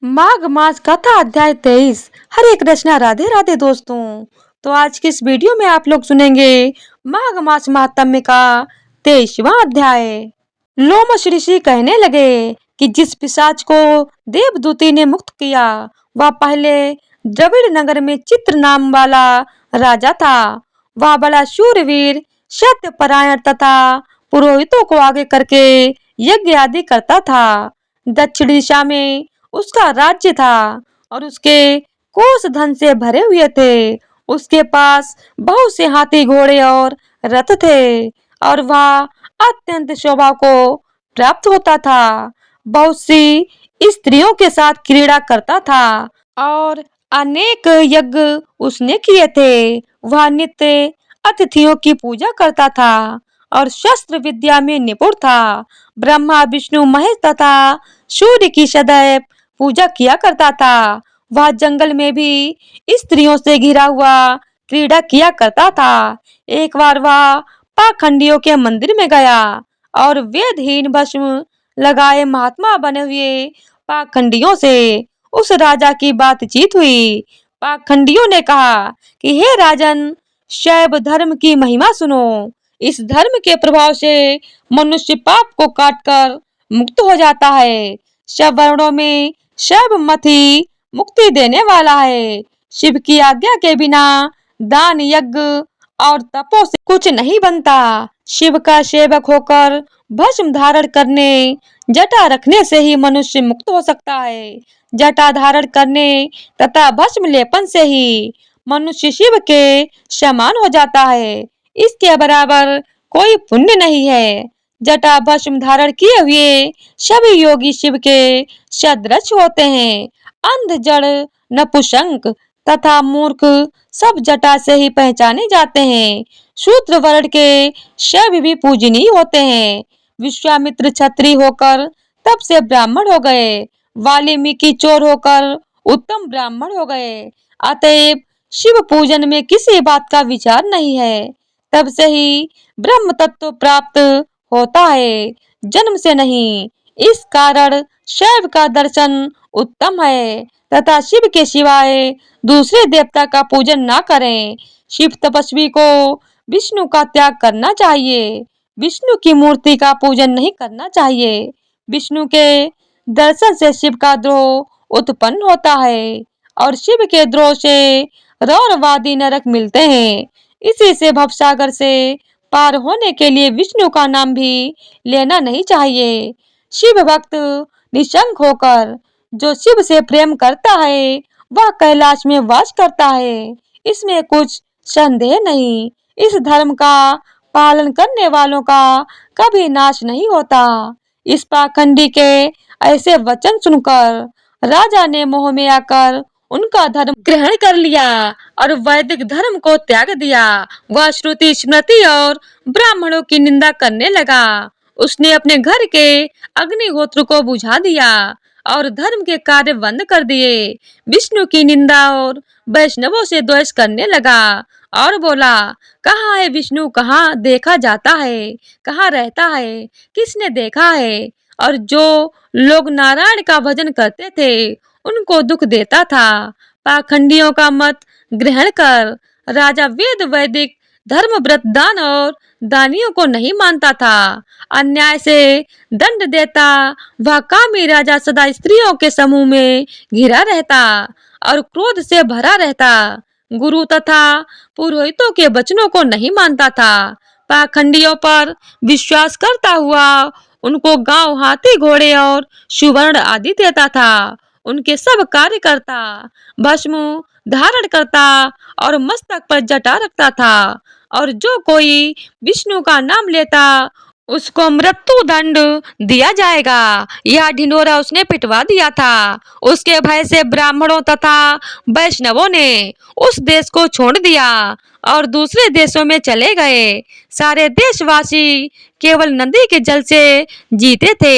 माघ मास कथा अध्याय 23। हरे कृष्णा, राधे राधे दोस्तों। तो आज की इस वीडियो में आप लोग सुनेंगे माघ मास महात्म्य का 23वां अध्याय। लोमश ऋषि कहने लगे कि जिस पिशाच को देवदूती ने मुक्त किया वह पहले द्रविड़ नगर में चित्र नाम वाला राजा था। वह बड़ा शूरवीर, सत्यपरायण तथा पुरोहितों को आगे करके यज्ञ आदि करता था। दक्षिण दिशा में उसका राज्य था और उसके कोष धन से भरे हुए थे। उसके पास बहुत से हाथी, घोड़े और रथ थे और वह अत्यंत शोभा को प्राप्त होता था। बहुत सी स्त्रियों के साथ क्रीड़ा करता था और अनेक यज्ञ उसने किए थे। वह नित्य अतिथियों की पूजा करता था और शस्त्र विद्या में निपुण था। ब्रह्मा, विष्णु, महेश तथा सूर्य की सदैव पूजा किया करता था। वह जंगल में भी स्त्रियों से घिरा हुआ क्रीड़ा किया करता था। एक बार वह पाखंडियों के मंदिर में गया और वेदहीन भस्म लगाए महात्मा बने हुए पाखंडियों से उस राजा की बातचीत हुई। पाखंडियों ने कहा कि हे राजन, शैव धर्म की महिमा सुनो। इस धर्म के प्रभाव से मनुष्य पाप को काटकर मुक्त हो जाता है। सब वर्णों में शैव मत ही मुक्ति देने वाला है। शिव की आज्ञा के बिना दान, यज्ञ और तपों से कुछ नहीं बनता। शिव का सेवक होकर भस्म धारण करने, जटा रखने से ही मनुष्य मुक्त हो सकता है। जटा धारण करने तथा भस्म लेपन से ही मनुष्य शिव के समान हो जाता है। इसके बराबर कोई पुण्य नहीं है। जटा भस्म धारण किए हुए सभी योगी शिव के सदृश होते हैं। अंध, जड़, नपुंसक तथा मूर्ख सब जटा से ही पहचाने जाते हैं। शूद्र वर्ण के शैव भी पूजनीय होते हैं। विश्वामित्र क्षत्रिय होकर तब से ब्राह्मण हो गए। वाल्मीकि चोर होकर उत्तम ब्राह्मण हो गए। अतएव शिव पूजन में किसी बात का विचार नहीं है। तब से ही ब्रह्म तत्व प्राप्त होता है, जन्म से नहीं। इस कारण शैव का दर्शन उत्तम है तथा शिव के सिवाय दूसरे देवता का पूजन ना करें। शिव तपस्वी को विष्णु का त्याग करना चाहिए। विष्णु की मूर्ति का पूजन नहीं करना चाहिए। विष्णु के दर्शन से शिव का द्रोह उत्पन्न होता है और शिव के द्रोह से रौरवादी नरक मिलते हैं। इसी से भवसागर से पार होने के लिए विष्णु का नाम भी लेना नहीं चाहिए। शिव भक्त निशंक होकर जो शिव से प्रेम करता है वह कैलाश में वास करता है, इसमें कुछ संदेह नहीं। इस धर्म का पालन करने वालों का कभी नाश नहीं होता। इस पाखंडी के ऐसे वचन सुनकर राजा ने मोह में आकर उनका धर्म ग्रहण कर लिया और वैदिक धर्म को त्याग दिया। वह श्रुति, स्मृति और ब्राह्मणों की निंदा करने लगा। उसने अपने घर के अग्निहोत्र को बुझा दिया और धर्म के कार्य बंद कर दिए। विष्णु की निंदा और वैष्णवों से द्वेष करने लगा और बोला, कहाँ है विष्णु, कहाँ देखा जाता है, कहाँ रहता है, किसने देखा है। और जो लोग नारायण का भजन करते थे उनको दुख देता था। पाखंडियों का मत ग्रहण कर राजा वेद, वैदिक धर्म, व्रत, दान और दानियों को नहीं मानता था। अन्याय से दंड देता वह कामी राजा सदा स्त्रियों के समूह में घिरा रहता और क्रोध से भरा रहता। गुरु तथा पुरोहितों के वचनों को नहीं मानता था। पाखंडियों पर विश्वास करता हुआ उनको गांव, हाथी, घोड़े और सुवर्ण आदि देता था। उनके सब कार्य करता, भस्म धारण करता और मस्तक पर जटा रखता था। और जो कोई विष्णु का नाम लेता उसको मृत्यु दंड दिया जाएगा। यह ढिंढोरा उसने पिटवा दिया था। उसके भय से ब्राह्मणों तथा वैष्णवों ने उस देश को छोड़ दिया और दूसरे देशों में चले गए। सारे देशवासी केवल नदी के जल से जीते थे।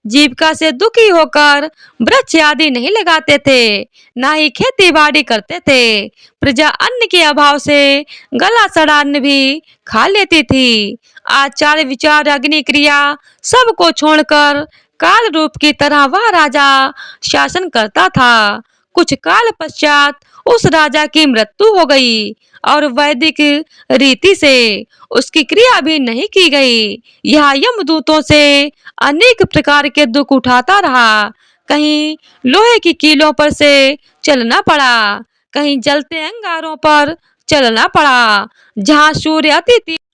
जीविका से दुखी होकर वृक्ष आदि नहीं लगाते थे, ना ही खेती बाड़ी करते थे। प्रजा अन्न के अभाव से गला सड़ा अन्न भी खा लेती थी। आचार, विचार, अग्नि क्रिया सबको छोड़कर काल रूप की तरह वह राजा शासन करता था। कुछ काल पश्चात उस राजा की मृत्यु हो गई और वैदिक रीति से उसकी क्रिया भी नहीं की गई। यह यमदूतों से अनेक प्रकार के दुख उठाता रहा। कहीं लोहे की कीलों पर से चलना पड़ा, कहीं जलते अंगारों पर चलना पड़ा, जहाँ सूर्य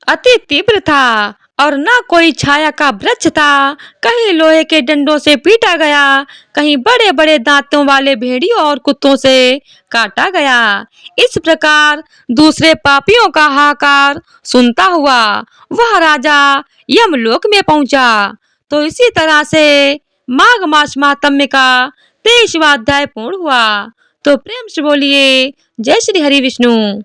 अति तीव्र था और न कोई छाया का वृक्ष था। कहीं लोहे के डंडों से पीटा गया, कहीं बड़े बड़े दांतों वाले भेड़ियों और कुत्तों से काटा गया। इस प्रकार दूसरे पापियों का हाहाकार सुनता हुआ वह राजा यमलोक में पहुंचा। तो इसी तरह से माघ मास महात्म्य का 23वां अध्याय पूर्ण हुआ। तो प्रेम से बोलिए जय श्री हरि विष्णु।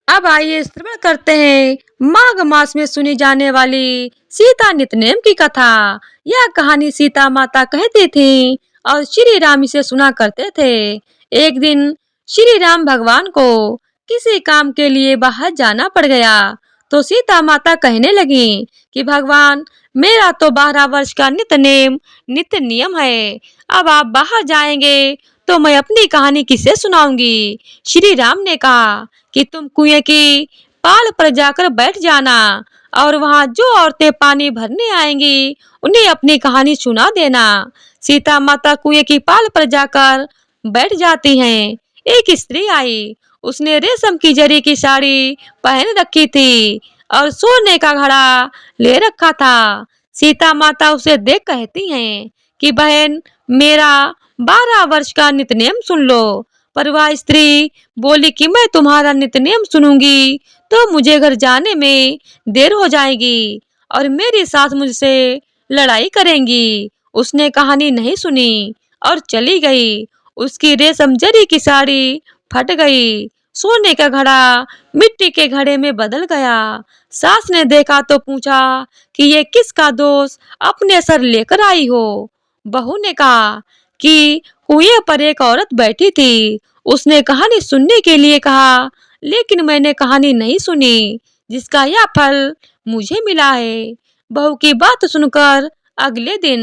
अब आइए श्रवण करते हैं माघ मास में सुनी जाने वाली सीता नितनेम की कथा। यह कहानी सीता माता कहती थी और श्री राम इसे सुना करते थे। एक दिन श्री राम भगवान को किसी काम के लिए बाहर जाना पड़ गया। तो सीता माता कहने लगी कि भगवान, मेरा तो 12 वर्ष का नित्य नियम है। अब आप बाहर जाएंगे तो मैं अपनी कहानी किसे सुनाऊंगी। श्री राम ने कहा कि तुम कुएं की पाल पर जाकर बैठ जाना और वहां जो औरतें पानी भरने आएंगी उन्हें अपनी कहानी सुना देना। सीता माता कुएं की पाल पर जाकर बैठ जाती हैं। एक स्त्री आई, उसने रेशम की जरी की साड़ी पहन रखी थी और सोने का घड़ा ले रखा था। सीता माता उसे देख कहती हैं कि बहन, मेरा 12 वर्ष का नित्यनेम सुन लो। पर वह स्त्री बोली कि मैं तुम्हारा नित्यनेम सुनूंगी तो मुझे घर जाने में देर हो जाएगी और मेरी सास मुझसे लड़ाई करेंगी। उसने कहानी नहीं सुनी और चली गई। उसकी रेशम जरी की साड़ी फट गई, सोने का घड़ा मिट्टी के घड़े में बदल गया। सास ने देखा तो पूछा कि ये किसका दोष अपने सर लेकर आई हो। बहू ने कहा कि कुएं पर एक औरत बैठी थी, उसने कहानी सुनने के लिए कहा, लेकिन मैंने कहानी नहीं सुनी, जिसका यह फल मुझे मिला है। बहू की बात सुनकर अगले दिन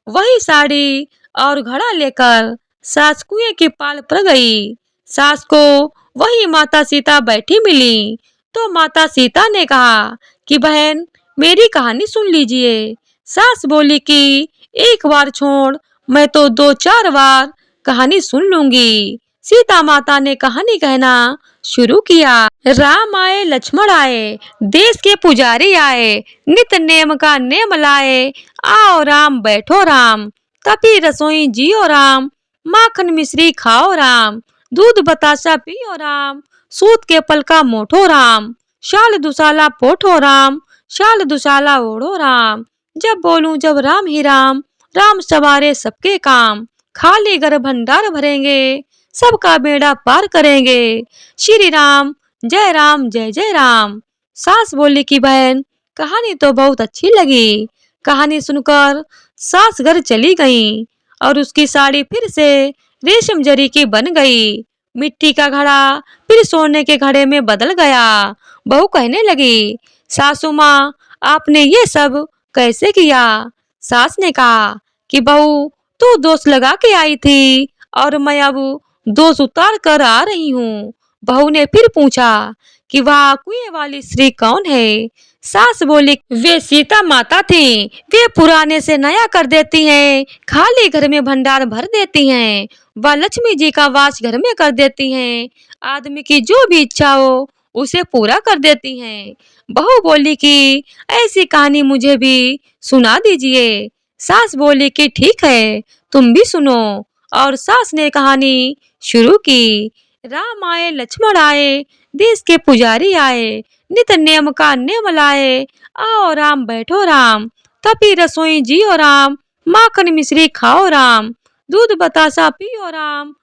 वही साड़ी और घड़ा लेकर सास कुएं की पाल पर गई। सास को वही माता सीता बैठी मिली। तो माता सीता ने कहा कि बहन, मेरी कहानी सुन लीजिए। सास बोली कि एक बार छोड़, मैं तो 2-4 बार कहानी सुन लूंगी। सीता माता ने कहानी कहना शुरू किया। राम आए लक्ष्मण आए, देश के पुजारी आए, नित नेम का नेम लाए, आओ राम बैठो राम, तपी रसोई जियो राम, माखन मिश्री खाओ राम, दूध बतासा पियो राम, सूत के पलका मोठो राम, शाल दुसाला पोठो राम, शाल दुसाला ओढ़ो राम, जब बोलूं जब राम ही राम, राम सवारे सबके काम, खाली घर भंडार भरेंगे, सबका बेड़ा पार करेंगे, श्री राम जय जय राम। सास बोली कि बहन, कहानी तो बहुत अच्छी लगी। कहानी सुनकर सास घर चली गई और उसकी साड़ी फिर से रेशम जरी की बन गई। मिट्टी का घड़ा फिर सोने के घड़े में बदल गया। बहू कहने लगी, सासू माँ, आपने ये सब कैसे किया। सास ने कहा कि बहू, तू दोष लगा के आई थी और मैं अब दोष उतार कर आ रही हूँ। बहू ने फिर पूछा कि वह कुएं वाली स्त्री कौन है। सास बोली, वे सीता माता थी। वे पुराने से नया कर देती हैं, खाली घर में भंडार भर देती हैं, वह लक्ष्मी जी का वास घर में कर देती हैं, आदमी की जो भी इच्छा हो उसे पूरा कर देती हैं। बहू बोली कि ऐसी कहानी मुझे भी सुना दीजिए। सास बोली कि ठीक है, तुम भी सुनो। और सास ने कहानी शुरू की। राम आए लक्ष्मण आए, देश के पुजारी आए, नित नेम का नेम लाए, आओ राम बैठो राम, तपी रसोई जियो राम, माखन मिश्री खाओ राम, दूध बतासा पियो राम,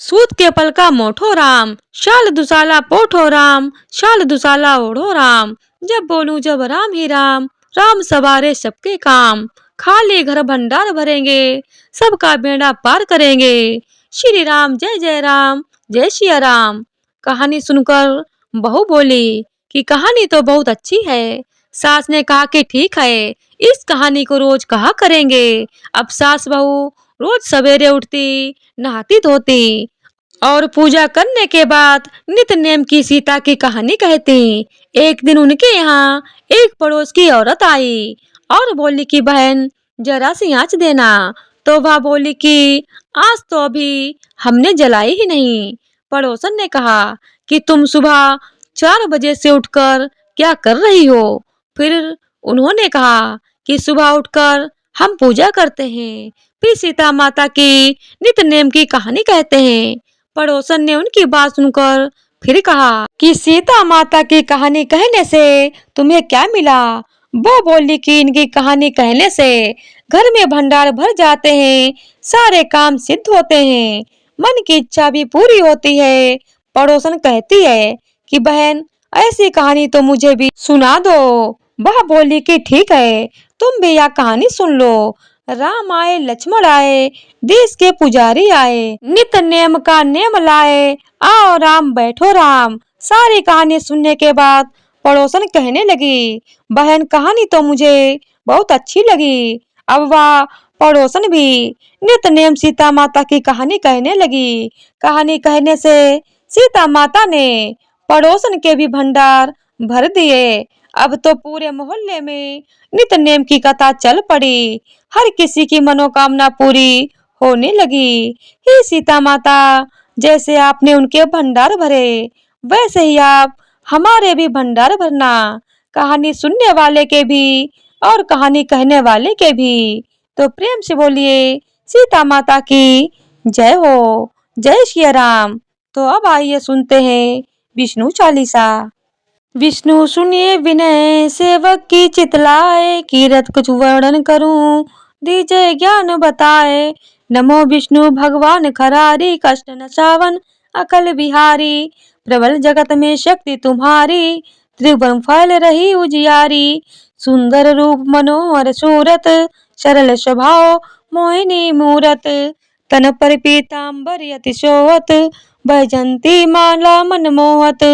सूत के पलका मोठो राम, शाल दुसाला पोठो राम, शाल दुसाला ओढ़ो राम, जब बोलूं जब राम ही राम, राम सवारे सबके काम, खाली घर भंडार भरेंगे, सबका बेड़ा पार करेंगे, श्री राम जय सिया राम। कहानी सुनकर बहू बोली कि कहानी तो बहुत अच्छी है, सास ने कहा कि ठीक है, इस कहानी को रोज कहा करेंगे। अब सास बहू रोज सवेरे उठती, नहाती धोती और पूजा करने के बाद नित्य नेम की सीता की कहानी कहती। एक दिन उनके यहाँ एक पड़ोस की औरत आई और बोली कि बहन, जरा सी आँच देना। तो वह बोली कि आज तो अभी हमने जलाई ही नहीं। पड़ोसन ने कहा कि तुम सुबह 4 बजे से उठकर क्या कर रही हो? फिर उन्होंने कहा कि सुबह उठकर हम पूजा करते हैं, फिर सीता माता की नित्य नेम की कहानी कहते हैं। पड़ोसन ने उनकी बात सुनकर फिर कहा कि सीता माता की कहानी कहने से तुम्हें क्या मिला? वो बोली कि इनकी कहानी कहने से घर में भंडार भर जाते हैं, सारे काम सिद्ध होते हैं, मन की इच्छा भी पूरी होती है। पड़ोसन कहती है कि बहन, ऐसी कहानी तो मुझे भी सुना दो। वह बोली कि ठीक है, तुम भी यह कहानी सुन लो। राम आए लक्ष्मण आए, देश के पुजारी आए, नित नेम का नेम लाए, आओ राम बैठो राम। सारी कहानी सुनने के बाद पड़ोसन कहने लगी, बहन कहानी तो मुझे बहुत अच्छी लगी। अब वह पड़ोसन भी नित नेम सीता माता की कहानी कहने लगी। कहानी कहने से सीता माता ने पड़ोसन के भी भंडार भर दिए। अब तो पूरे मोहल्ले में नित नेम की कथा चल पड़ी, हर किसी की मनोकामना पूरी होने लगी। हे सीता माता, जैसे आपने उनके भंडार भरे, वैसे ही आप हमारे भी भंडार भरना, कहानी सुनने वाले के भी और कहानी कहने वाले के भी। तो प्रेम से बोलिए सीता माता की जय हो। जय श्री राम। तो अब आइए सुनते हैं विष्णु चालीसा। विष्णु सुनिए विनय सेवक की चितलाए, कीरत कुछ वर्णन करूं दीजिए ज्ञान बताए। नमो विष्णु भगवान खरारी, कष्ट नचावन अकल बिहारी, प्रबल जगत में शक्ति तुम्हारी, त्रिभुवन फैल रही उजियारी। सुंदर रूप मनोहर सूरत, सरल स्वभाव मोहिनी मूरत, तन पर पीताम्बर यति शोभत, बैजंती माला मन मोहत।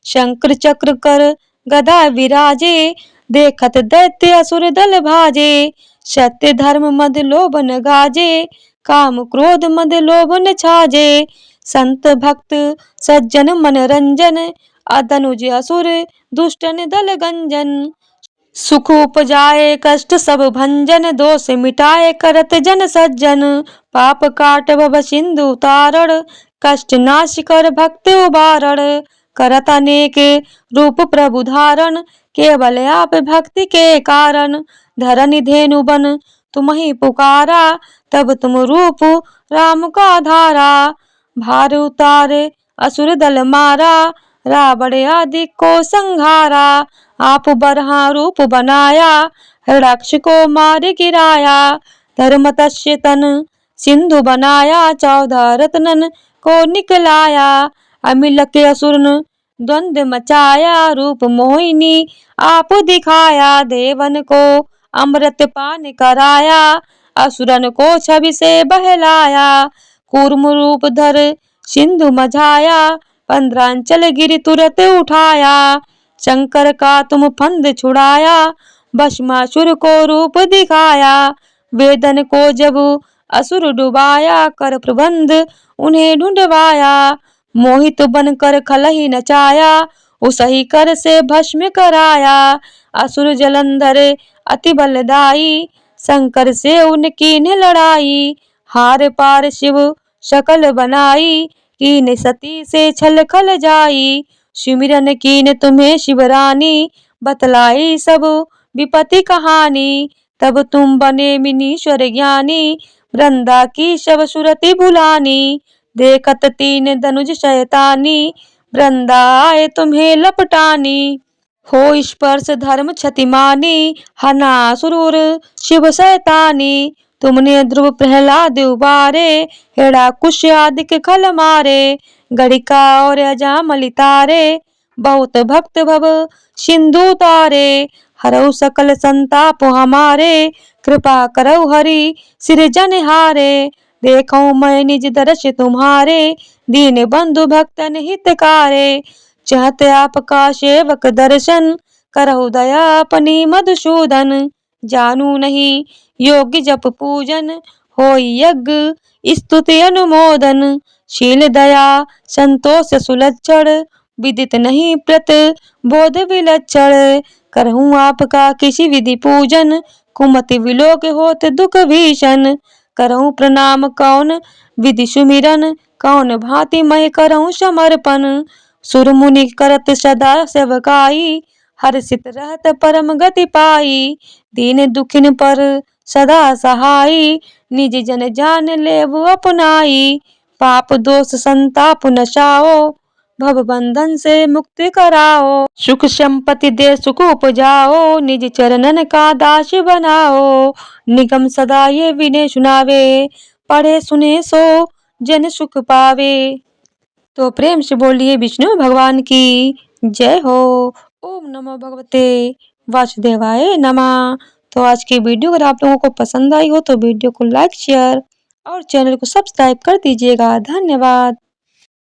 शंकर चक्र कर गदा विराजे, देखत दैत्य असुर दल भाजे। सत्य धर्म मद लोभ न गाजे, काम क्रोध मद लोभ न छाजे। संत भक्त सज्जन मन रंजन, अदनुज असुर दुष्टन दल गंजन। सुख उपजाए कष्ट सब भंजन, दोष मिटाए करत जन सज्जन। पाप काट भव सिंधु तारण, कष्ट नाश कर भक्त उबारण। करत अनेक रूप प्रभु धारण, केवल आप भक्ति के कारण। धरनि धेनु बन तुम ही पुकारा, तब तुम रूप राम का धारा। भार उतारे असुर दल मारा, रावण आदि को संहारा। आप बरहा रूप बनाया, राक्ष को मार गिराया। धर्म तस्य तन सिंधु बनाया, 14 रत्नन को निकलाया। अमिल के असुरन द्वंद्व मचाया, रूप मोहिनी आप दिखाया। देवन को अमृत पान कराया, असुरन को छवि से बहलाया। कूर्म रूप धर सिंधु मझाया, 15 अंचल गिरि तुरत उठाया। शंकर का तुम फंद छुड़ाया, भस्मासुर को रूप दिखाया। वेदन को जब असुर डुबाया, कर प्रबंध उन्हें ढूंढवाया। मोहित बनकर खलहि नचाया, उसही कर से भस्म कराया। असुर जलंधर अति बलदाई, शंकर से उनकी न लड़ाई। हार पार शिव शकल बनाई, कीन सती से छल खल जाई। सिमरन कीन तुम्हें शिवरानी, बतलाई सब विपत्ति कहानी। तब तुम बने मुनीश्वर ज्ञानी, वृंदा की सब सुरति भुलानी। देखत 3 धनुज शैतानी, वृंदा आए तुम्हें लपटानी। हो स्पर्श धर्म क्षतिमानी, हना सुरूर शिव शैतानी। तुमने ध्रुव प्रहलाद उबारे, हिरण्यकुश आदि के खल मारे। गणिका और अजामल तारे, बहुत भक्त भव सिंधु तारे। हरऊ सकल संताप हमारे, कृपा करऊ हरि सिरजन हारे। देखो मैं निज दर्श तुम्हारे, दीन बंधु भक्तन हितकारे। चाहते आपका सेवक दर्शन, करहु दया अपनी मधुसूदन। जानू नहीं योग्य जप पूजन, होई यज्ञ स्तुति अनुमोदन। शील दया संतोष सुलक्षण, विदित नहीं प्रत बोध विलक्षण। करहूँ आपका किसी विधि पूजन, कुमति विलोक होत दुख भीषण। करहूँ प्रणाम कौन विधि सुमिरन, कौन भांति मैं करहूँ समर्पण। सुर मुनि करत सदा सेवकाई, हर्षित रहत परम गति पाई। दीन दुखिन पर सदा सहाई, निज जन जान लेव अपनाई। पाप दोष संताप नशाओ, भव बंधन से मुक्ति कराओ। सुख संपत्ति दे सुख उपजाओ, निज चरणन का दास बनाओ। निगम सदा ये विनय सुनावे, पढ़े सुने सो जन सुख पावे। तो प्रेम से बोलिए विष्णु भगवान की जय हो। ओम नमो भगवते वासुदेवाय नमः। तो आज की वीडियो अगर आप लोगों को पसंद आई हो तो वीडियो को लाइक शेयर और चैनल को सब्सक्राइब कर दीजिएगा। धन्यवाद।